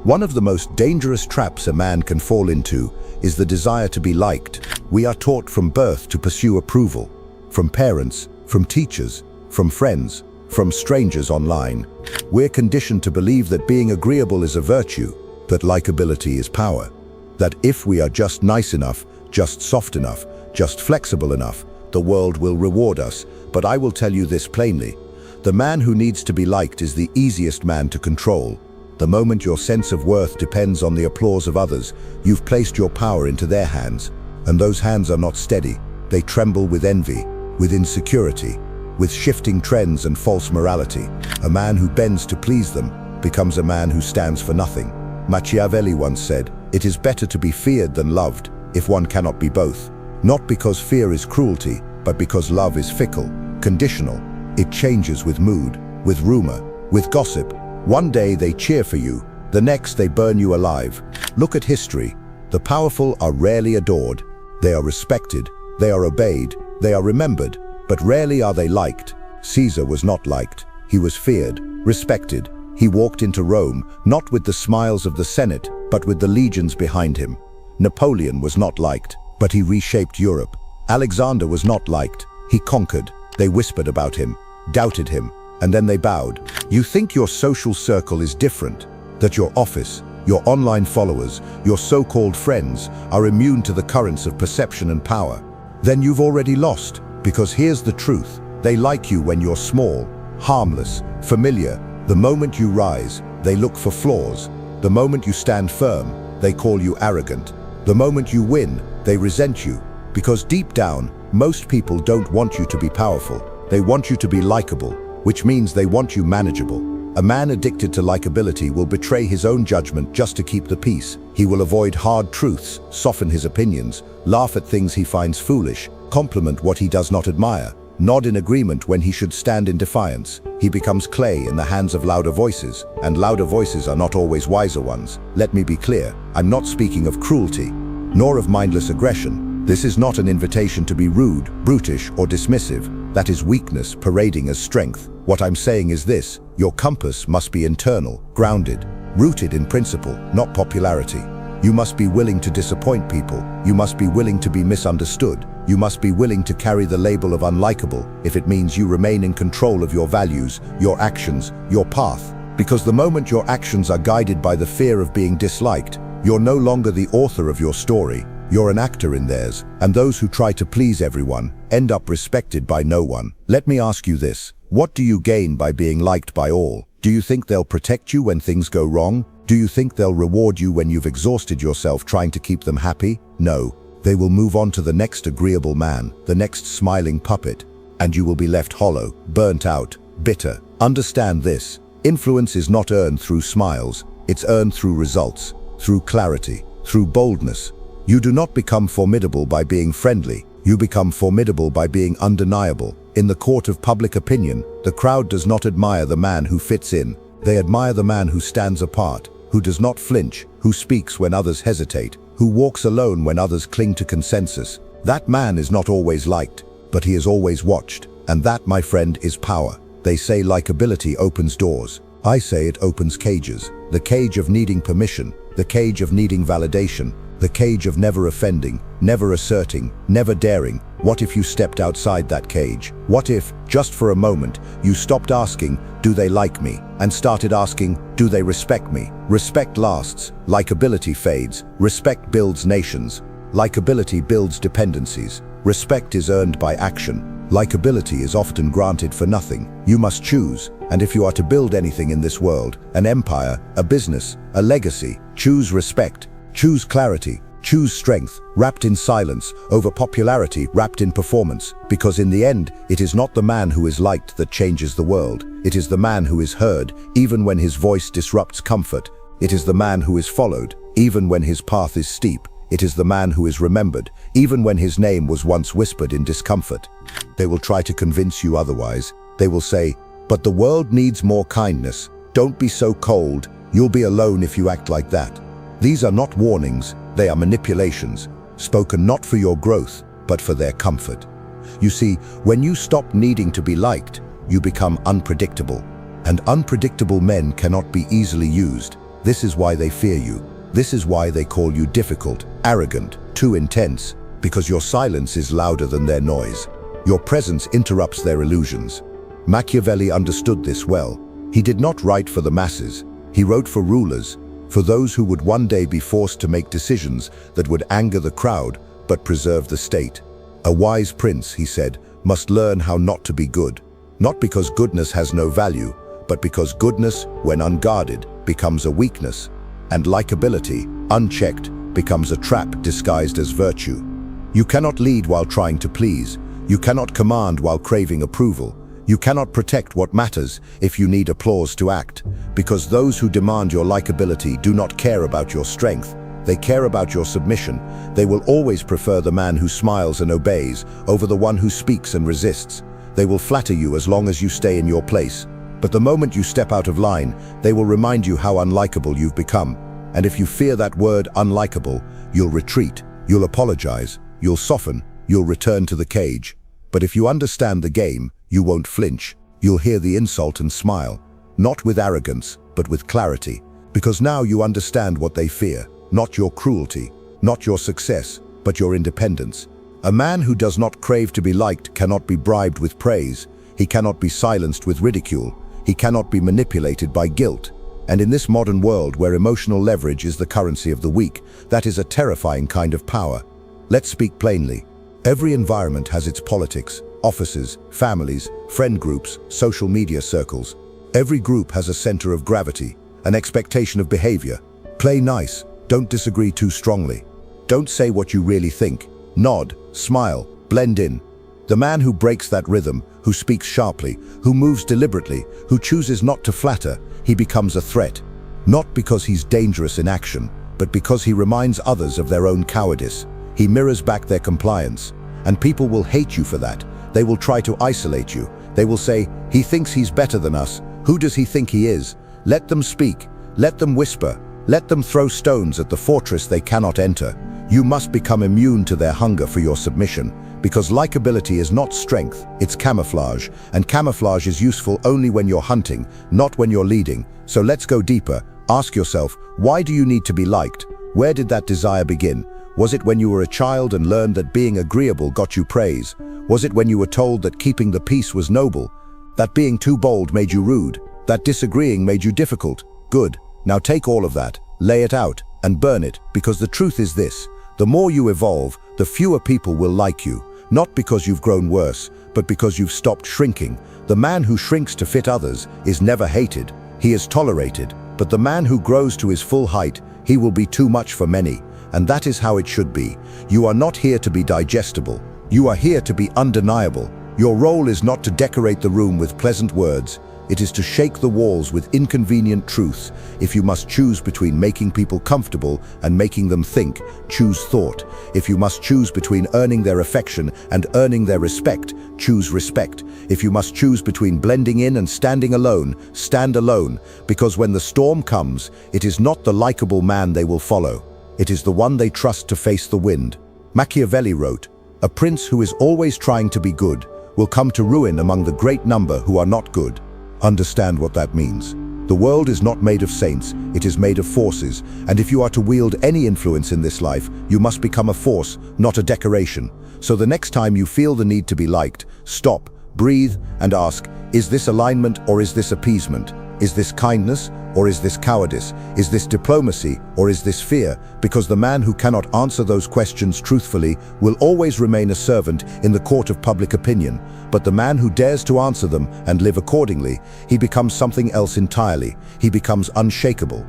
One of the most dangerous traps a man can fall into is the desire to be liked. We are taught from birth to pursue approval, from parents, from teachers, from friends, from strangers online. We're conditioned to believe that being agreeable is a virtue, that likability is power, that if we are just nice enough, just soft enough, just flexible enough, the world will reward us. But I will tell you this plainly: the man who needs to be liked is the easiest man to control. The moment your sense of worth depends on the applause of others, you've placed your power into their hands. And those hands are not steady. They tremble with envy, with insecurity, with shifting trends and false morality. A man who bends to please them becomes a man who stands for nothing. Machiavelli once said, "It is better to be feared than loved, if one cannot be both." Not because fear is cruelty, but because love is fickle, conditional. It changes with mood, with rumor, with gossip. One day they cheer for you, the next they burn you alive. Look at history. The powerful are rarely adored. They are respected, they are obeyed, they are remembered, but rarely are they liked. Caesar was not liked. He was feared, respected. He walked into Rome, not with the smiles of the Senate, but with the legions behind him. Napoleon was not liked, but he reshaped Europe. Alexander was not liked. He conquered. They whispered about him, doubted him, and then they bowed. You think your social circle is different, that your office, your online followers, your so-called friends are immune to the currents of perception and power. Then you've already lost, because here's the truth. They like you when you're small, harmless, familiar. The moment you rise, they look for flaws. The moment you stand firm, they call you arrogant. The moment you win, they resent you. Because deep down, most people don't want you to be powerful. They want you to be likable, which means they want you manageable. A man addicted to likability will betray his own judgment just to keep the peace. He will avoid hard truths, soften his opinions, laugh at things he finds foolish, compliment what he does not admire, nod in agreement when he should stand in defiance. He becomes clay in the hands of louder voices, and louder voices are not always wiser ones. Let me be clear, I'm not speaking of cruelty, nor of mindless aggression. This is not an invitation to be rude, brutish, or dismissive. That is weakness parading as strength. What I'm saying is this: your compass must be internal, grounded, rooted in principle, not popularity. You must be willing to disappoint people. You must be willing to be misunderstood. You must be willing to carry the label of unlikable if it means you remain in control of your values, your actions, your path. Because the moment your actions are guided by the fear of being disliked, you're no longer the author of your story. You're an actor in theirs, and those who try to please everyone end up respected by no one. Let me ask you this: what do you gain by being liked by all? Do you think they'll protect you when things go wrong? Do you think they'll reward you when you've exhausted yourself trying to keep them happy? No. They will move on to the next agreeable man, the next smiling puppet, and you will be left hollow, burnt out, bitter. Understand this: influence is not earned through smiles, it's earned through results, through clarity, through boldness. You do not become formidable by being friendly. You become formidable by being undeniable. In the court of public opinion, the crowd does not admire the man who fits in. They admire the man who stands apart, who does not flinch, who speaks when others hesitate, who walks alone when others cling to consensus. That man is not always liked, but he is always watched. And that, my friend, is power. They say likability opens doors. I say it opens cages. The cage of needing permission, the cage of needing validation, the cage of never offending, never asserting, never daring. What if you stepped outside that cage? What if, just for a moment, you stopped asking, "Do they like me?" and started asking, "Do they respect me?" Respect lasts, likability fades. Respect builds nations. Likability builds dependencies. Respect is earned by action. Likability is often granted for nothing. You must choose, and if you are to build anything in this world, an empire, a business, a legacy, choose respect. Choose clarity, choose strength, wrapped in silence, over popularity wrapped in performance. Because in the end, it is not the man who is liked that changes the world. It is the man who is heard, even when his voice disrupts comfort. It is the man who is followed, even when his path is steep. It is the man who is remembered, even when his name was once whispered in discomfort. They will try to convince you otherwise. They will say, "But the world needs more kindness. Don't be so cold. You'll be alone if you act like that." These are not warnings, they are manipulations, spoken not for your growth, but for their comfort. You see, when you stop needing to be liked, you become unpredictable. And unpredictable men cannot be easily used. This is why they fear you. This is why they call you difficult, arrogant, too intense, because your silence is louder than their noise. Your presence interrupts their illusions. Machiavelli understood this well. He did not write for the masses. He wrote for rulers, for those who would one day be forced to make decisions that would anger the crowd but preserve the state. A wise prince, he said, must learn how not to be good, not because goodness has no value, but because goodness, when unguarded, becomes a weakness, and likability, unchecked, becomes a trap disguised as virtue. You cannot lead while trying to please. You cannot command while craving approval. You cannot protect what matters if you need applause to act, because those who demand your likability do not care about your strength. They care about your submission. They will always prefer the man who smiles and obeys over the one who speaks and resists. They will flatter you as long as you stay in your place. But the moment you step out of line, they will remind you how unlikable you've become. And if you fear that word, unlikable, you'll retreat, you'll apologize, you'll soften, you'll return to the cage. But if you understand the game, you won't flinch. You'll hear the insult and smile, not with arrogance, but with clarity. Because now you understand what they fear. Not your cruelty, not your success, but your independence. A man who does not crave to be liked cannot be bribed with praise. He cannot be silenced with ridicule. He cannot be manipulated by guilt. And in this modern world where emotional leverage is the currency of the weak, that is a terrifying kind of power. Let's speak plainly. Every environment has its politics, offices, families, friend groups, social media circles. Every group has a center of gravity, an expectation of behavior. Play nice. Don't disagree too strongly. Don't say what you really think. Nod, smile, blend in. The man who breaks that rhythm, who speaks sharply, who moves deliberately, who chooses not to flatter, he becomes a threat. Not because he's dangerous in action, but because he reminds others of their own cowardice. He mirrors back their compliance. And people will hate you for that. They will try to isolate you. They will say, he thinks he's better than us. Who does he think he is? Let them speak. Let them whisper. Let them throw stones at the fortress they cannot enter. You must become immune to their hunger for your submission, because likability is not strength, it's camouflage, and camouflage is useful only when you're hunting, not when you're leading. So let's go deeper. Ask yourself, why do you need to be liked? Where did that desire begin? Was it when you were a child and learned that being agreeable got you praise? Was it when you were told that keeping the peace was noble? That being too bold made you rude? That disagreeing made you difficult? Good. Now take all of that, lay it out, and burn it, because the truth is this: the more you evolve, the fewer people will like you, not because you've grown worse, but because you've stopped shrinking. The man who shrinks to fit others is never hated, he is tolerated, but the man who grows to his full height, he will be too much for many, and that is how it should be. You are not here to be digestible, you are here to be undeniable. Your role is not to decorate the room with pleasant words, it is to shake the walls with inconvenient truths. If you must choose between making people comfortable and making them think, choose thought. If you must choose between earning their affection and earning their respect, choose respect. If you must choose between blending in and standing alone, stand alone, because when the storm comes, it is not the likable man they will follow. It is the one they trust to face the wind. Machiavelli wrote, "A prince who is always trying to be good will come to ruin among the great number who are not good." Understand what that means. The world is not made of saints, it is made of forces, and if you are to wield any influence in this life, you must become a force, not a decoration. So the next time you feel the need to be liked, stop, breathe, and ask, is this alignment or is this appeasement? Is this kindness or is this cowardice? Is this diplomacy or is this fear? Because the man who cannot answer those questions truthfully will always remain a servant in the court of public opinion. But the man who dares to answer them and live accordingly, he becomes something else entirely. He becomes unshakable.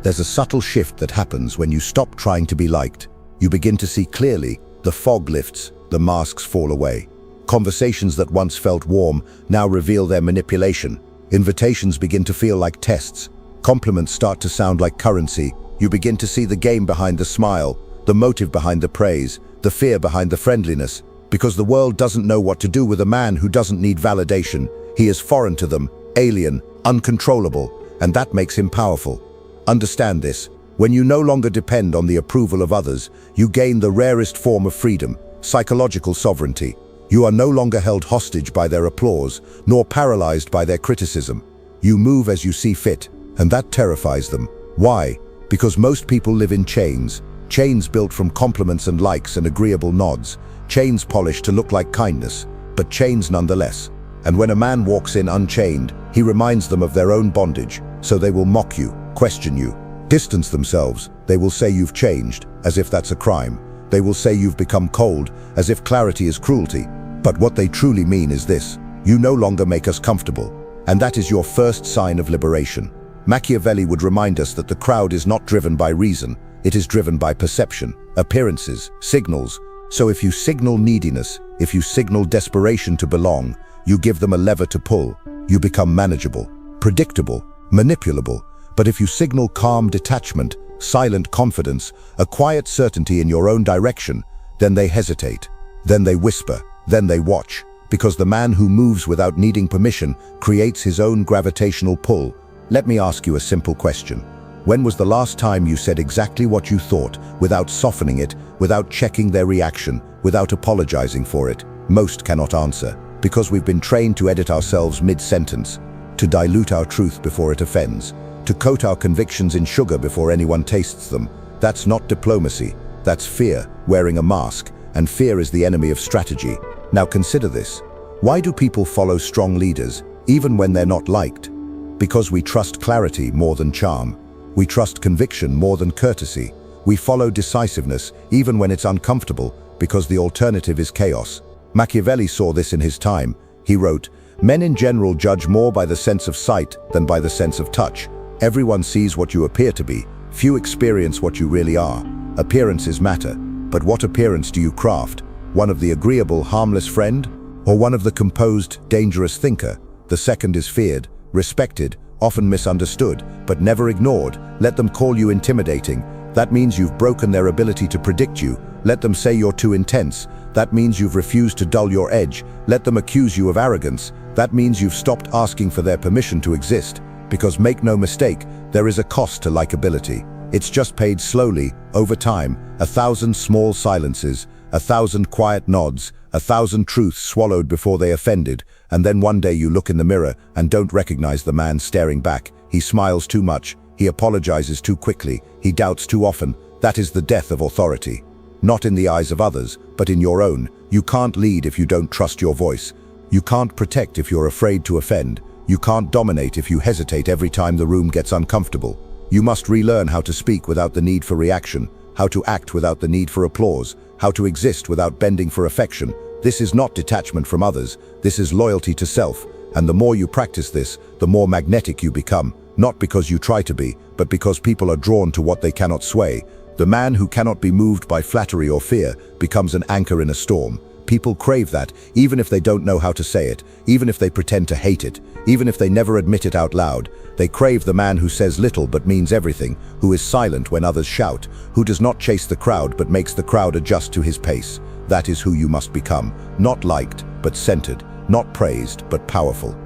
There's a subtle shift that happens when you stop trying to be liked. You begin to see clearly, the fog lifts, the masks fall away. Conversations that once felt warm now reveal their manipulation. Invitations begin to feel like tests. Compliments start to sound like currency. You begin to see the game behind the smile, the motive behind the praise, the fear behind the friendliness. Because the world doesn't know what to do with a man who doesn't need validation. He is foreign to them, alien, uncontrollable, and that makes him powerful. Understand this. When you no longer depend on the approval of others, you gain the rarest form of freedom, psychological sovereignty. You are no longer held hostage by their applause, nor paralyzed by their criticism. You move as you see fit, and that terrifies them. Why? Because most people live in chains. Chains built from compliments and likes and agreeable nods. Chains polished to look like kindness, but chains nonetheless. And when a man walks in unchained, he reminds them of their own bondage, so they will mock you, question you, distance themselves. They will say you've changed, as if that's a crime. They will say you've become cold, as if clarity is cruelty. But what they truly mean is this: you no longer make us comfortable. And that is your first sign of liberation. Machiavelli would remind us that the crowd is not driven by reason, it is driven by perception, appearances, signals. So if you signal neediness, if you signal desperation to belong, you give them a lever to pull. You become manageable, predictable, manipulable. But if you signal calm detachment, silent confidence, a quiet certainty in your own direction, then they hesitate, then they whisper, then they watch. Because the man who moves without needing permission creates his own gravitational pull. Let me ask you a simple question. When was the last time you said exactly what you thought, without softening it, without checking their reaction, without apologizing for it? Most cannot answer, because we've been trained to edit ourselves mid-sentence, to dilute our truth before it offends, to coat our convictions in sugar before anyone tastes them. That's not diplomacy, that's fear, wearing a mask, and fear is the enemy of strategy. Now consider this. Why do people follow strong leaders, even when they're not liked? Because we trust clarity more than charm. We trust conviction more than courtesy. We follow decisiveness, even when it's uncomfortable, because the alternative is chaos. Machiavelli saw this in his time. He wrote, "Men in general judge more by the sense of sight than by the sense of touch. Everyone sees what you appear to be. Few experience what you really are. Appearances matter. But what appearance do you craft? One of the agreeable, harmless friend? Or one of the composed, dangerous thinker? The second is feared, respected, often misunderstood, but never ignored. Let them call you intimidating. That means you've broken their ability to predict you. Let them say you're too intense. That means you've refused to dull your edge. Let them accuse you of arrogance. That means you've stopped asking for their permission to exist. Because make no mistake, there is a cost to likability. It's just paid slowly, over time, 1,000 small silences, 1,000 quiet nods, 1,000 truths swallowed before they offended, and then one day you look in the mirror and don't recognize the man staring back. He smiles too much, he apologizes too quickly, he doubts too often. That is the death of authority. Not in the eyes of others, but in your own. You can't lead if you don't trust your voice. You can't protect if you're afraid to offend. You can't dominate if you hesitate every time the room gets uncomfortable. You must relearn how to speak without the need for reaction, how to act without the need for applause, how to exist without bending for affection. This is not detachment from others, this is loyalty to self. And the more you practice this, the more magnetic you become, not because you try to be, but because people are drawn to what they cannot sway. The man who cannot be moved by flattery or fear becomes an anchor in a storm. People crave that, even if they don't know how to say it, even if they pretend to hate it, even if they never admit it out loud. They crave the man who says little but means everything, who is silent when others shout, who does not chase the crowd but makes the crowd adjust to his pace. That is who you must become, not liked but centered, not praised but powerful.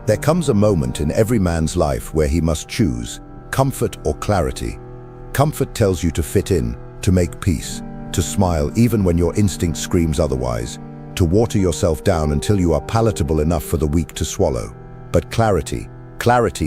There comes a moment in every man's life where he must choose comfort or clarity. Comfort tells you to fit in, to make peace, to smile even when your instinct screams otherwise, to water yourself down until you are palatable enough for the weak to swallow. But clarity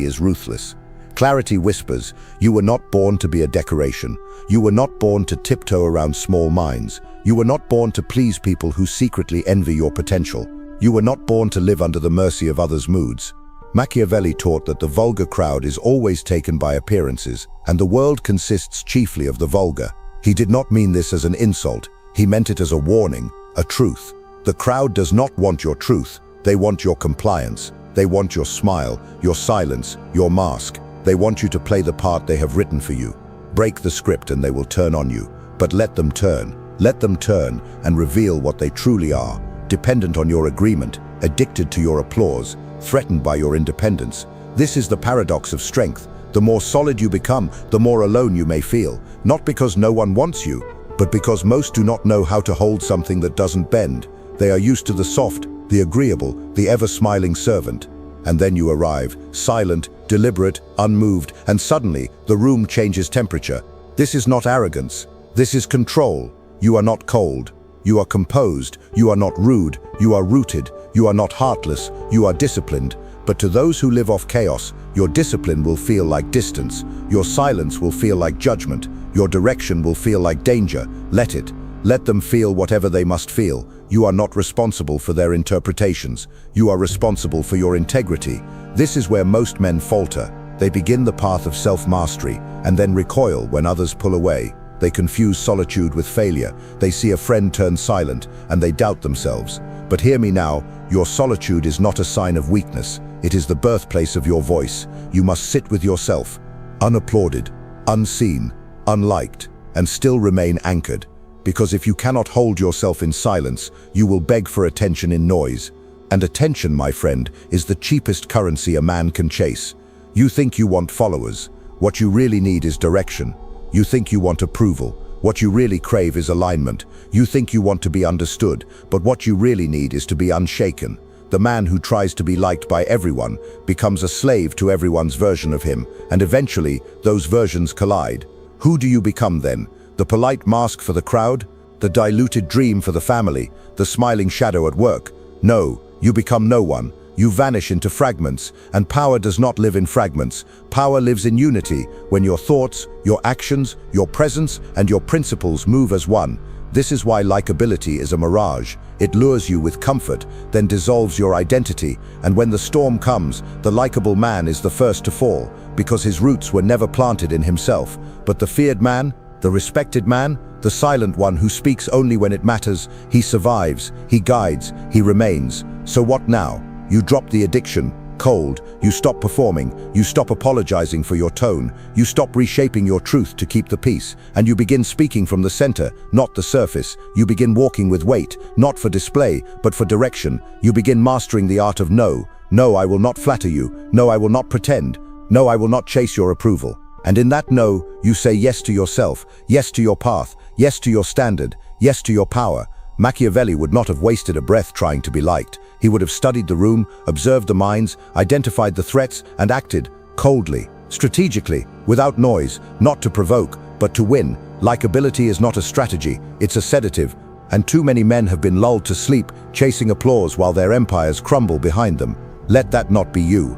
is ruthless. Clarity whispers, you were not born to be a decoration. You were not born to tiptoe around small minds. You were not born to please people who secretly envy your potential. You were not born to live under the mercy of others' moods. Machiavelli taught that the vulgar crowd is always taken by appearances, and the world consists chiefly of the vulgar. He did not mean this as an insult. He meant it as a warning, a truth. The crowd does not want your truth. They want your compliance. They want your smile, your silence, your mask. They want you to play the part they have written for you. Break the script and they will turn on you. But let them turn and reveal what they truly are, dependent on your agreement, addicted to your applause, threatened by your independence. This is the paradox of strength. The more solid you become, the more alone you may feel, not because no one wants you, but because most do not know how to hold something that doesn't bend. They are used to the soft, the agreeable, the ever-smiling servant. And then you arrive, silent, deliberate, unmoved, and suddenly the room changes temperature. This is not arrogance. This is control. You are not cold. You are composed. You are not rude. You are rooted. You are not heartless. You are disciplined. But to those who live off chaos, your discipline will feel like distance, your silence will feel like judgment, your direction will feel like danger. Let it. Let them feel whatever they must feel. You are not responsible for their interpretations. You are responsible for your integrity. This is where most men falter. They begin the path of self-mastery and then recoil when others pull away. They confuse solitude with failure. They see a friend turn silent and they doubt themselves. But hear me now, your solitude is not a sign of weakness. It is the birthplace of your voice. You must sit with yourself, unapplauded, unseen, unliked, and still remain anchored. Because if you cannot hold yourself in silence, you will beg for attention in noise. And attention, my friend, is the cheapest currency a man can chase. You think you want followers. What you really need is direction. You think you want approval. What you really crave is alignment. You think you want to be understood, but what you really need is to be unshaken. The man who tries to be liked by everyone becomes a slave to everyone's version of him, and eventually those versions collide. Who do you become then? The polite mask for the crowd? The diluted dream for the family? The smiling shadow at work? No, you become no one. You vanish into fragments, and power does not live in fragments. Power lives in unity, when your thoughts, your actions, your presence, and your principles move as one. This is why likability is a mirage. It lures you with comfort, then dissolves your identity, and when the storm comes, the likable man is the first to fall, because his roots were never planted in himself. But the feared man, the respected man, the silent one who speaks only when it matters, he survives, he guides, he remains. So what now? You drop the addiction, cold, you stop performing, you stop apologizing for your tone, you stop reshaping your truth to keep the peace, and you begin speaking from the center, not the surface. You begin walking with weight, not for display, but for direction. You begin mastering the art of no. No, I will not flatter you. No, I will not pretend. No, I will not chase your approval. And in that no, you say yes to yourself, yes to your path, yes to your standard, yes to your power. Machiavelli would not have wasted a breath trying to be liked. He would have studied the room, observed the minds, identified the threats, and acted coldly, strategically, without noise, not to provoke, but to win. Likability is not a strategy, it's a sedative, and too many men have been lulled to sleep, chasing applause while their empires crumble behind them. Let that not be you.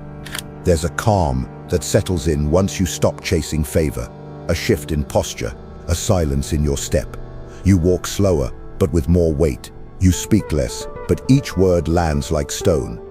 There's a calm that settles in once you stop chasing favor, a shift in posture, a silence in your step. You walk slower, but with more weight. You speak less, but each word lands like stone.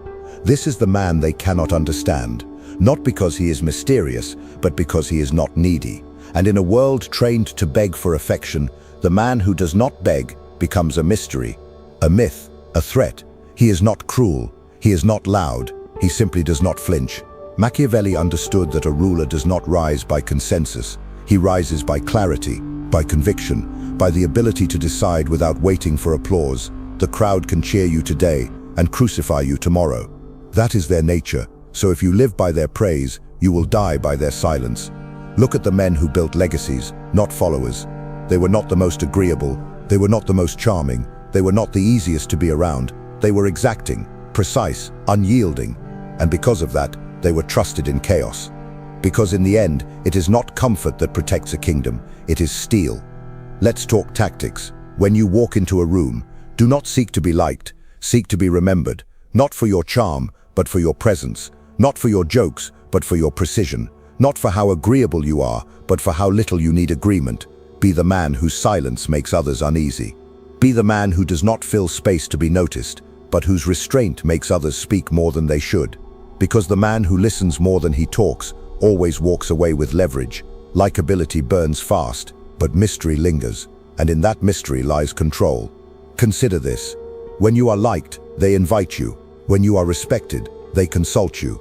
This is the man they cannot understand, not because he is mysterious, but because he is not needy. And in a world trained to beg for affection, the man who does not beg becomes a mystery, a myth, a threat. He is not cruel, he is not loud, he simply does not flinch. Machiavelli understood that a ruler does not rise by consensus. He rises by clarity, by conviction, by the ability to decide without waiting for applause. The crowd can cheer you today and crucify you tomorrow. That is their nature, so if you live by their praise, you will die by their silence. Look at the men who built legacies, not followers. They were not the most agreeable, they were not the most charming, they were not the easiest to be around. They were exacting, precise, unyielding, and because of that, they were trusted in chaos. Because in the end, it is not comfort that protects a kingdom, it is steel. Let's talk tactics. When you walk into a room, do not seek to be liked, seek to be remembered, not for your charm, but for your presence, not for your jokes, but for your precision, not for how agreeable you are, but for how little you need agreement. Be the man whose silence makes others uneasy. Be the man who does not fill space to be noticed, but whose restraint makes others speak more than they should. Because the man who listens more than he talks always walks away with leverage. Likability burns fast, but mystery lingers, and in that mystery lies control. Consider this. When you are liked, they invite you. When you are respected, they consult you.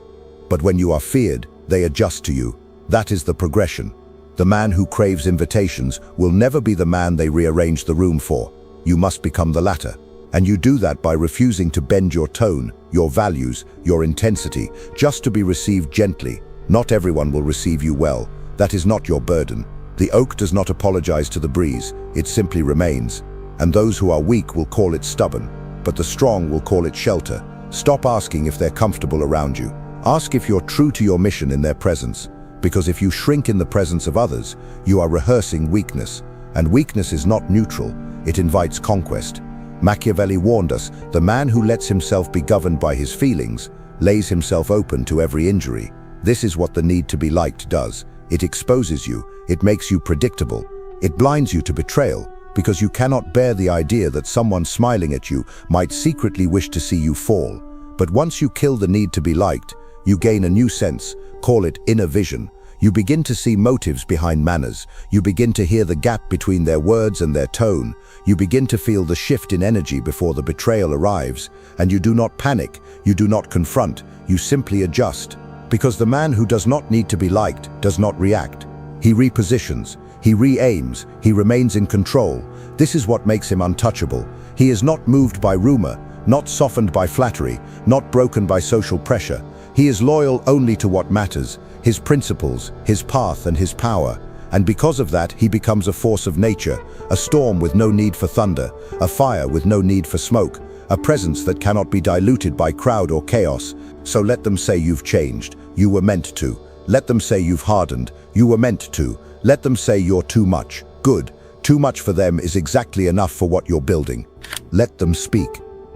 But when you are feared, they adjust to you. That is the progression. The man who craves invitations will never be the man they rearrange the room for. You must become the latter. And you do that by refusing to bend your tone, your values, your intensity, just to be received gently. Not everyone will receive you well. That is not your burden. The oak does not apologize to the breeze, it simply remains. And those who are weak will call it stubborn, but the strong will call it shelter. Stop asking if they're comfortable around you. Ask if you're true to your mission in their presence. Because if you shrink in the presence of others, you are rehearsing weakness. And weakness is not neutral, it invites conquest. Machiavelli warned us, the man who lets himself be governed by his feelings lays himself open to every injury. This is what the need to be liked does. It exposes you, it makes you predictable, it blinds you to betrayal, because you cannot bear the idea that someone smiling at you might secretly wish to see you fall. But once you kill the need to be liked, you gain a new sense, call it inner vision. You begin to see motives behind manners. You begin to hear the gap between their words and their tone. You begin to feel the shift in energy before the betrayal arrives. And you do not panic, you do not confront, you simply adjust. Because the man who does not need to be liked does not react. He repositions, he re-aims, he remains in control. This is what makes him untouchable. He is not moved by rumor, not softened by flattery, not broken by social pressure. He is loyal only to what matters, his principles, his path and his power. And because of that, he becomes a force of nature, a storm with no need for thunder, a fire with no need for smoke, a presence that cannot be diluted by crowd or chaos. So let them say you've changed, you were meant to. Let them say you've hardened, you were meant to. Let them say you're too much, good. Too much for them is exactly enough for what you're building. Let them speak.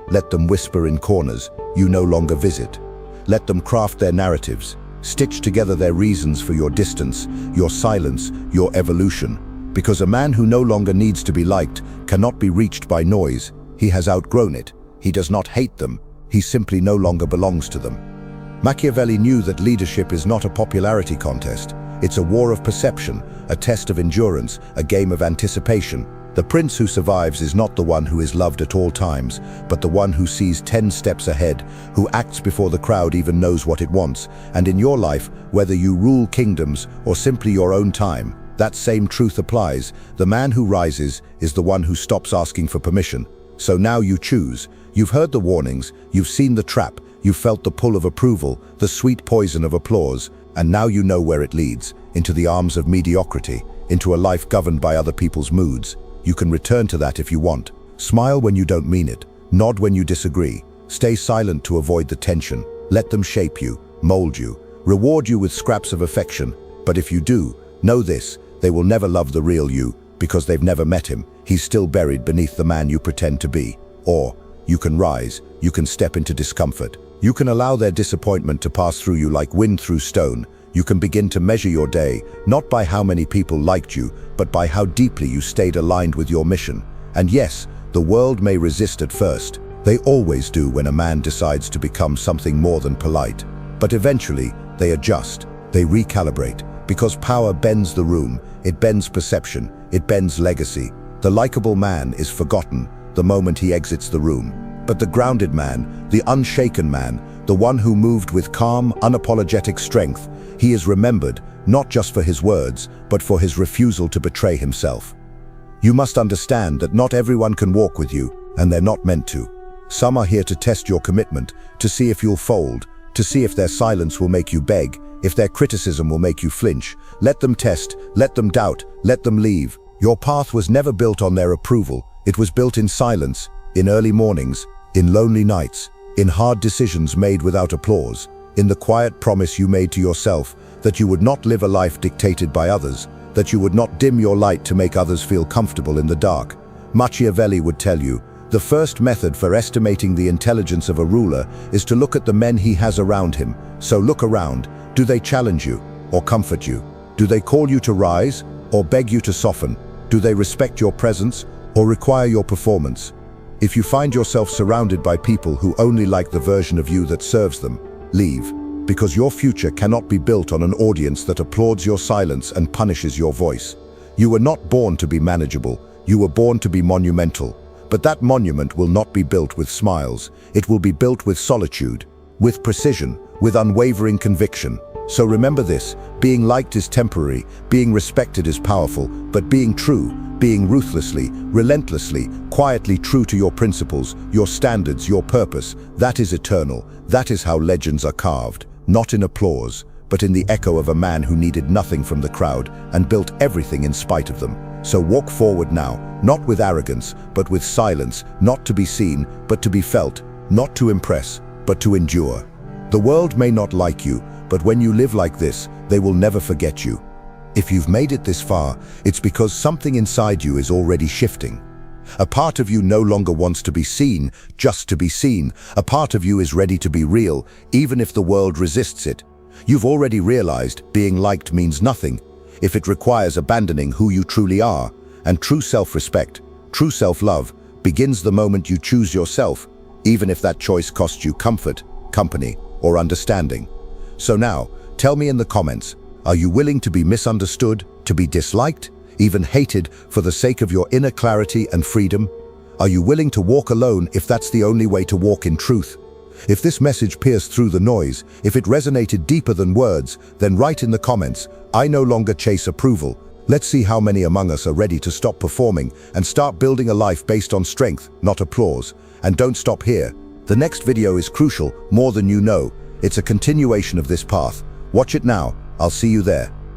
Let them whisper in corners you no longer visit. Let them craft their narratives, stitch together their reasons for your distance, your silence, your evolution. Because a man who no longer needs to be liked cannot be reached by noise. He has outgrown it. He does not hate them. He simply no longer belongs to them. Machiavelli knew that leadership is not a popularity contest. It's a war of perception, a test of endurance, a game of anticipation. The prince who survives is not the one who is loved at all times, but the one who sees 10 steps ahead, who acts before the crowd even knows what it wants. And in your life, whether you rule kingdoms or simply your own time, that same truth applies. The man who rises is the one who stops asking for permission. So now you choose. You've heard the warnings, you've seen the trap, you've felt the pull of approval, the sweet poison of applause, and now you know where it leads, into the arms of mediocrity, into a life governed by other people's moods. You can return to that if you want. Smile when you don't mean it. Nod when you disagree. Stay silent to avoid the tension. Let them shape you, mold you, reward you with scraps of affection. But if you do, know this, they will never love the real you, because they've never met him. He's still buried beneath the man you pretend to be. Or, you can rise, you can step into discomfort. You can allow their disappointment to pass through you like wind through stone. You can begin to measure your day, not by how many people liked you, but by how deeply you stayed aligned with your mission. And yes, the world may resist at first. They always do when a man decides to become something more than polite. But eventually, they adjust, they recalibrate, because power bends the room, it bends perception, it bends legacy. The likable man is forgotten the moment he exits the room. But the grounded man, the unshaken man, the one who moved with calm, unapologetic strength, he is remembered not just for his words, but for his refusal to betray himself. You must understand that not everyone can walk with you, and they're not meant to. Some are here to test your commitment, to see if you'll fold, to see if their silence will make you beg, if their criticism will make you flinch. Let them test, let them doubt, let them leave. Your path was never built on their approval. It was built in silence, in early mornings, in lonely nights, in hard decisions made without applause, in the quiet promise you made to yourself that you would not live a life dictated by others, that you would not dim your light to make others feel comfortable in the dark. Machiavelli would tell you, the first method for estimating the intelligence of a ruler is to look at the men he has around him. So look around. Do they challenge you or comfort you? Do they call you to rise or beg you to soften? Do they respect your presence or require your performance? If you find yourself surrounded by people who only like the version of you that serves them, leave, because your future cannot be built on an audience that applauds your silence and punishes your voice. You were not born to be manageable, you were born to be monumental. But that monument will not be built with smiles. It will be built with solitude, with precision, with unwavering conviction. So remember this, being liked is temporary, being respected is powerful, but being true, being ruthlessly, relentlessly, quietly true to your principles, your standards, your purpose, that is eternal. That is how legends are carved, not in applause, but in the echo of a man who needed nothing from the crowd and built everything in spite of them. So walk forward now, not with arrogance, but with silence, not to be seen, but to be felt, not to impress, but to endure. The world may not like you, but when you live like this, they will never forget you. If you've made it this far, it's because something inside you is already shifting. A part of you no longer wants to be seen, just to be seen. A part of you is ready to be real, even if the world resists it. You've already realized being liked means nothing if it requires abandoning who you truly are. And true self-respect, true self-love, begins the moment you choose yourself, even if that choice costs you comfort, company, or understanding. So now, tell me in the comments, are you willing to be misunderstood, to be disliked, even hated for the sake of your inner clarity and freedom? Are you willing to walk alone if that's the only way to walk in truth? If this message pierced through the noise, if it resonated deeper than words, then write in the comments, I no longer chase approval. Let's see how many among us are ready to stop performing and start building a life based on strength, not applause. And don't stop here. The next video is crucial, more than you know. It's a continuation of this path. Watch it now. I'll see you there.